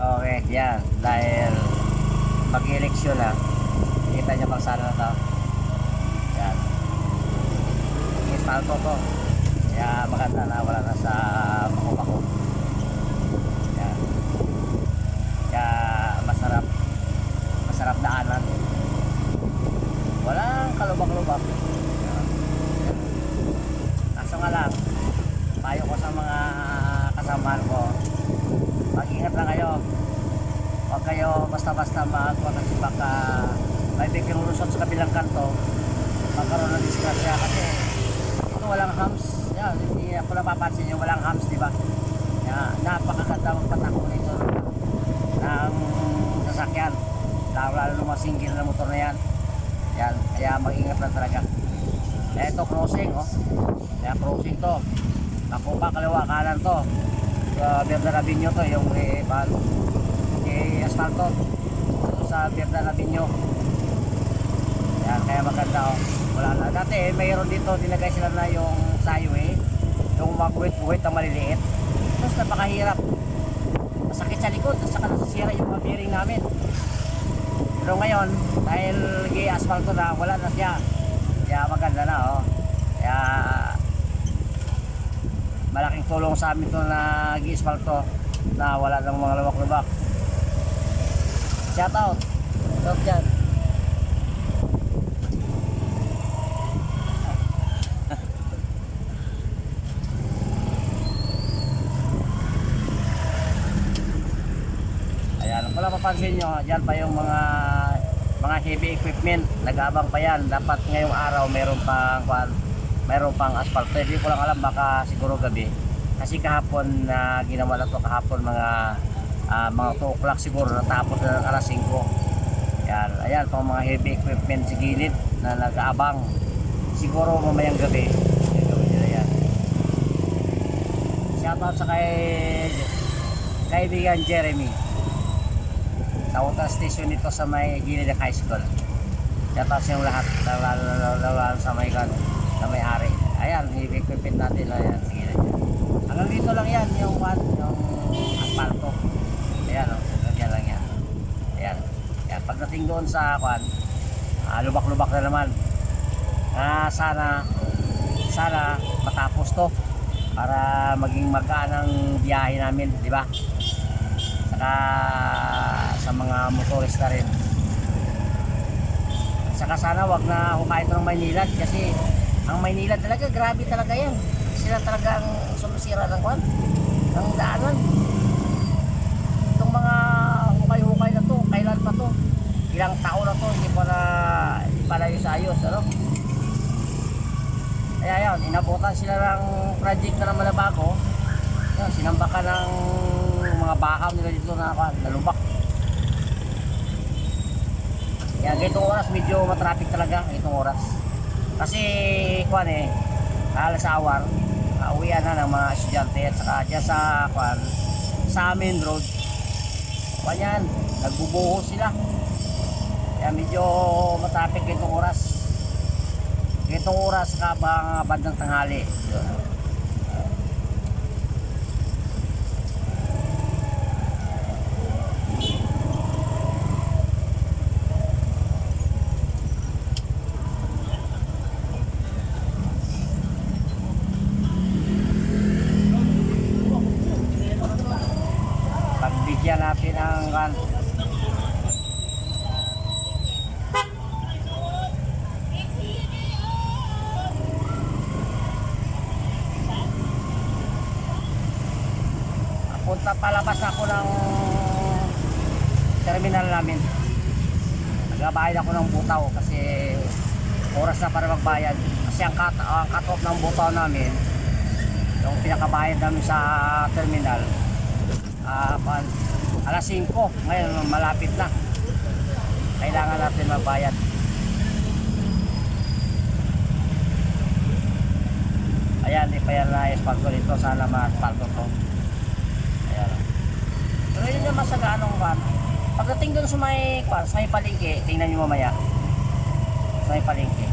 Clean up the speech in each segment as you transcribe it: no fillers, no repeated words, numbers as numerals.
Okay, yan. Dahil mag-eleksyon na, kita nyo bang sana na to? Yan. Ispalto to. Kaya maganda na wala na sa bako-bako. Yan. Kaya masarap. Masarap daanan. Walang kalubak-lubak. Yan. Yan. Kaso nga lang, payo ko sa mga kasamahan ko, mag-ingat lang kayo. Huwag kayo basta-basta magwag kasi baka may biglang lusot sa kabilang kanto, magkaroon ng disgrasya kasi ito walang hams. Yan, hindi ako napapansin yung walang hams, di ba? Yan, napakaganda magpatakbo nito ng sasakyan, lalo ng mga single na motor na yan. Yan, kaya mag-ingat lang talaga. Ito crossing, oh. Kaya crossing to. Ako pa kaliwa kanan to. Berdan Avenue to, yung asfalto sa Berdan Avenue. Yan, kaya maganda, oh. Wala na. Dati mayroon dito, dinagay sila na yung highway, yung magwit-wit na maliliit. Tapos napakahirap. Masakit sa likod, at saka nasisira yung mga bearing namin. Pero ngayon, dahil asfalto na, wala na siya. Kaya maganda na, oh. Kaya malaking tulong sa amin ito na asfalto na wala ng mga lubak-lubak. Shout out. Shout dyan. Ayan, kung wala papansin nyo, dyan pa yung mga heavy equipment, nag-aabang pa yan. Dapat ngayong araw mayroon pang asfalto. Hindi ko lang alam, baka siguro gabi. Kasi kahapon na ginawa na to kahapon mga 2 o'clock siguro, natapos na ng alas 5. Yan, ayan pang mga heavy equipment sa gilid na nag-aabang. Siguro mamayang gabi gagawin nila yan. Shoutout sa kaibigan Jeremy sa water station nito sa may gilid ng high school. Shoutout sa yung lahat lalo sa may na may-ari. Ayan, heavy equipment natin. Ayan, sige na dyan. Hanggang dito lang yan, yung asfalto. Ayan, o. Ganyan lang yan. Ayan. Ayan. Pagdating doon sa lubak-lubak na naman. Sana matapos to para maging magaan ang biyahe namin, di ba? Saka sa mga motorista rin. Saka sana wag na hukain ito ng Maynilad kasi ang Maynila talaga, grabe talaga yan. Sila talaga ang sumisira ng daanan. Itong mga hukay-hukay na to, kailan pa to? Ilang taon na to, hindi pa na yung ayos, ano? Kaya yan, inabutan sila ng project na naman na bago. Yan, sinambakan ng mga bakam nila dito na lubak. Kaya ganitong oras, medyo matraffic talaga, ganitong oras. Kasi alas awar, uwian na ng mga estudyante at saka dyan sa main road. Yan, nagbubuho sila. Kaya medyo matraffic ganitong oras. Ganitong oras kabang bandang tanghali. Pagbigyan natin ang punta palabas ako ng terminal namin. Nagbabayad ako ng butaw kasi oras na para magbayad. Kasi ang cut-off ng butaw namin, yung pinakabayad namin sa terminal, alas 5. Ngayon malapit na. Kailangan natin magbayad. Ayan, ipayan na espalto dito. Sana ma-espalto to. Ayan. Pero yun naman sa ganong pagdating doon sa may palengke, tingnan nyo mamaya. Sa may palengke.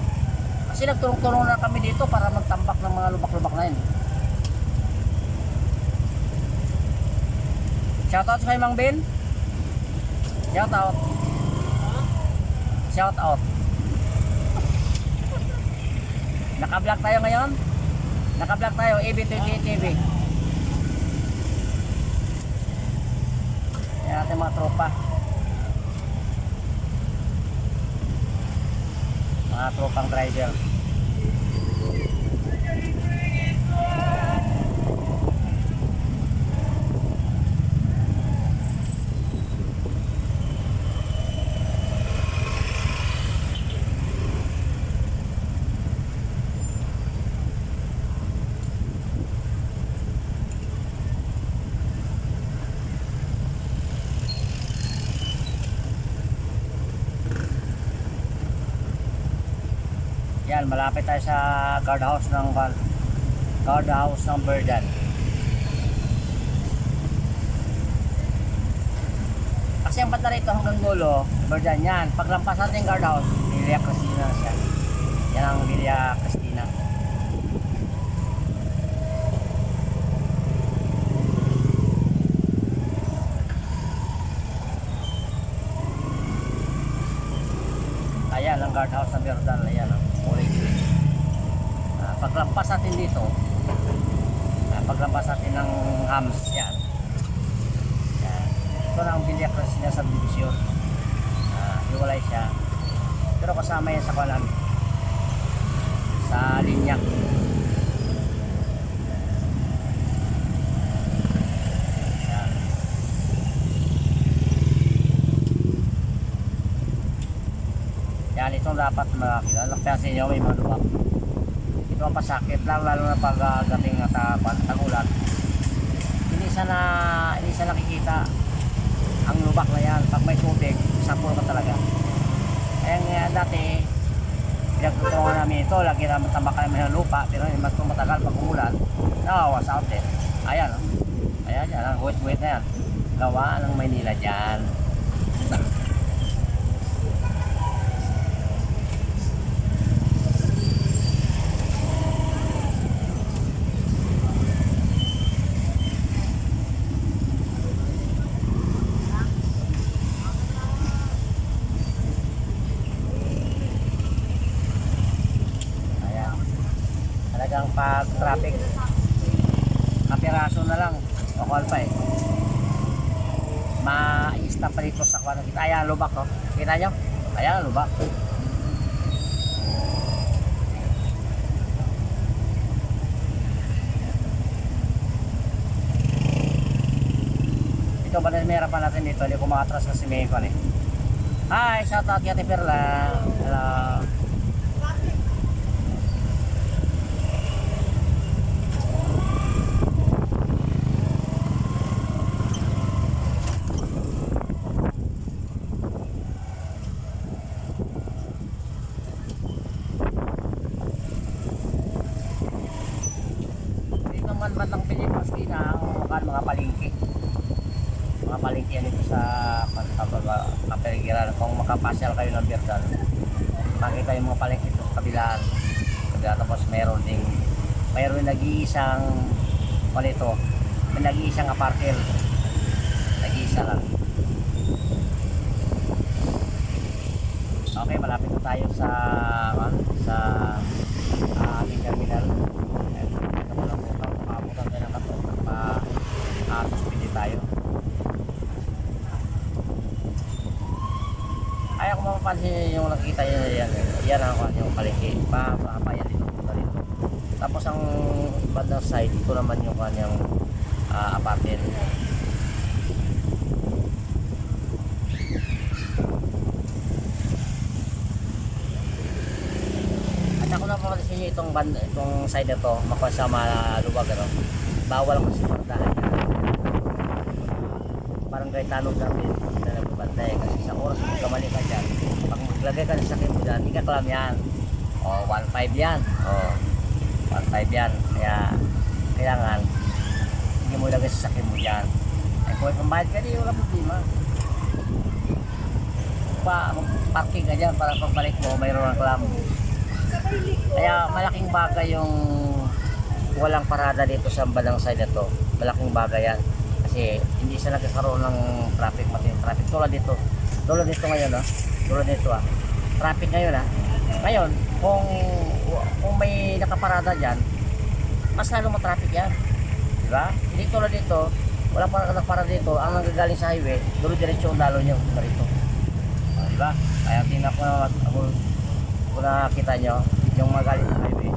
Kasi nagtulong-tulong na kami dito para magtambak ng mga lubak-lubak na yun. Shoutout sa kay Mang Ben. Shout out. Shout out. Naka-vlog tayo ngayon. Naka-vlog tayo, EB28 TV. Yan ating mga tropa. Mga tropang driver. Yan, malapit tayo sa guardhouse ng Berdan. Kasi ang banda rito hanggang dulo, Berdan yan. Paglampas natin yung guardhouse, Villa Cristina na siya. Yan ang Villa Cristina. Ayan ang guardhouse ng Berdan. Ayan ang paglampas natin dito, paglampas natin ng hams yan. Ito na ang Villa Cristina subdivision. Iwalay siya, pero kasama yan sa kanan, sa linya. Yan, itong dapat makakita. Lakpasin nyo, may maluwak. Ito ang pasakit lang, lalo na pag dating tag-ulan. Hindi siya nakikita ang lubak na yan. Pag may tubig, sapul ka talaga. Kaya nga dati, pinagtutungan namin ito, lagi namin tambakan namin ng lupa, pero mas matagal pag umulan, nawawas out eh. Ayan, ayan yan, ang huwit-huwit na yan. Gawa ng Maynila dyan. Talagang pag traffic kapiraso na lang o call pa eh, ma-stop pa dito sa kwan. Kita ayan lubak, no? Kita nyo? Ayan lubak. Ito ba na meron pa natin dito, hindi ko makatras kasi may kwan eh. Hi, shout out kay Ate Perla. Hello. Bandang Pilipinas ang mga palengke. Mga palengke yan dito sa kapaligiran. Kung makapasyal kayo ng Berdan, makita yung mga palengke dito sa kabilaan. Tapos mayroon nag-iisang palito, may nag-iisang apartel, nag-iisa lang. Okay, malapit na tayo sa aming terminal. Suspindi tayo. Ay, kung mapapansin yung nakikita nyo yan, yan ang yung palengke. Papayan dito, punta dito. Tapos ang bandang side, ito naman yung kanyang apartment. At ako napapansin nyo itong side na to, makasama luwag, ano? Bawal kasi magdahan yan. Parang kahit tanong namin na nagbabantay kasi sa oras kung kamali ka dyan, pag maglagay ka ng sakit mo dyan, ikaklam yan. O 1.5 yan. O 1.5 yan. Kaya kailangan hindi mo ilagay sa sakit mo dyan. Ay kung pambayad ka di, wala problema. Parking ka dyan para pagbalik mo mayroon ng klam. Kaya malaking bagay yung walang parada dito sa bandang side na to. Malaking bagay yan. Kasi hindi siya nagkakaroon ng traffic, matinding traffic. Tulad dito, Tulad nito ngayon, no? Tulad nito, ah. Traffic ngayon, ah. Ngayon, kung may nakaparada dyan, mas lalo mo traffic yan. Di ba? Hindi tulad dito, wala pa nakaparada dito, ang nanggagaling sa highway, diretso ang lalo nyo dito. Di ba? Kaya tingnan ko na, kung nakakita nyo, yung magaling sa highway.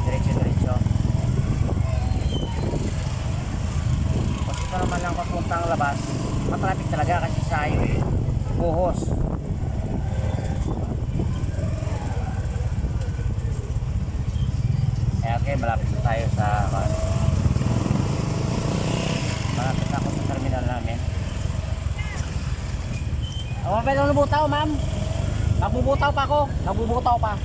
Diretso. Kasi pa naman lang papuntang labas, matraffic talaga kasi sa highway, buhos. Okay, malapit na tayo sa malapit na ako sa terminal namin. Ako pa lang nabutaw, ma'am. Nagbubutaw pa ako. Nagbubutaw pa.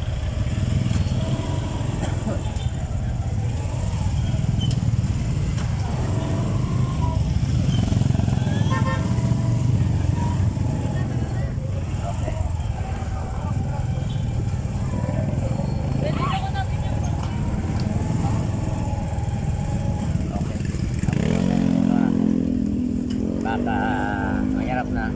Baka mahirap na.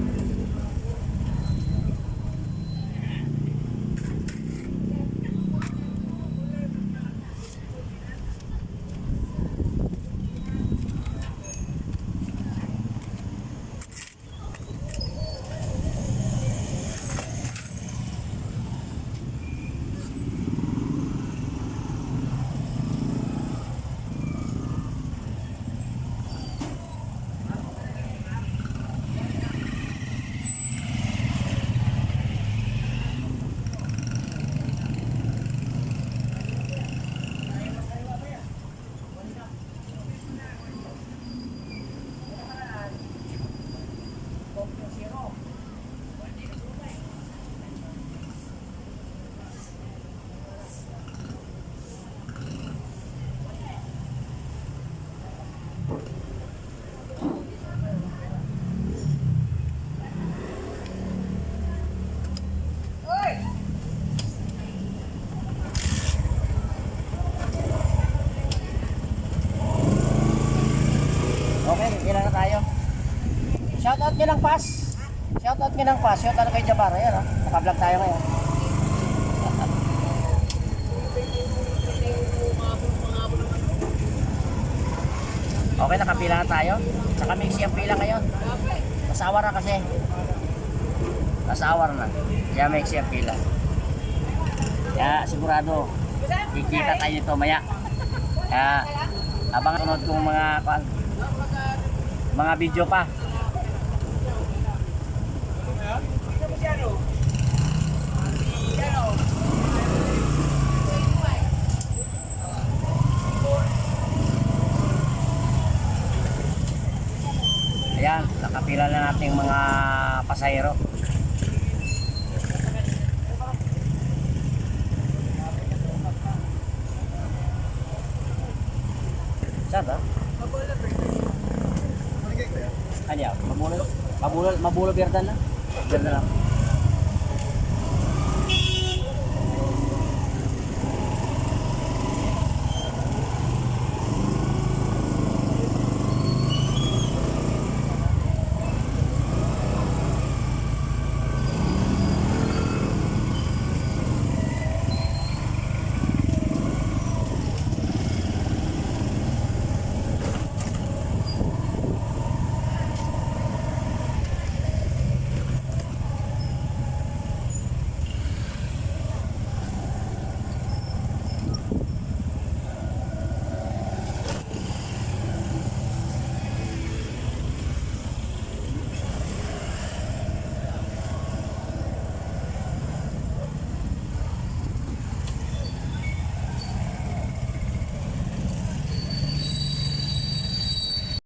Okay, ilan na tayo? Shoutout nyo ng pass. Shoutout nyo ng pass. Shoutout kay Jabar. Ayan, ah. Naka-vlog tayo ngayon. Okay, nakapila na tayo. Saka mix yung pila ngayon. Nasawar na kasi. Nasawar na. Kaya mix yung pila. Kaya sigurado, kikita tayo nito maya. Kaya habang sunod kong mga video pa. Ayan, nakapila na natin mga pasahero. Saan ba? Ano yan? Mabulol? Mabulol, birdan na? Birdan lang.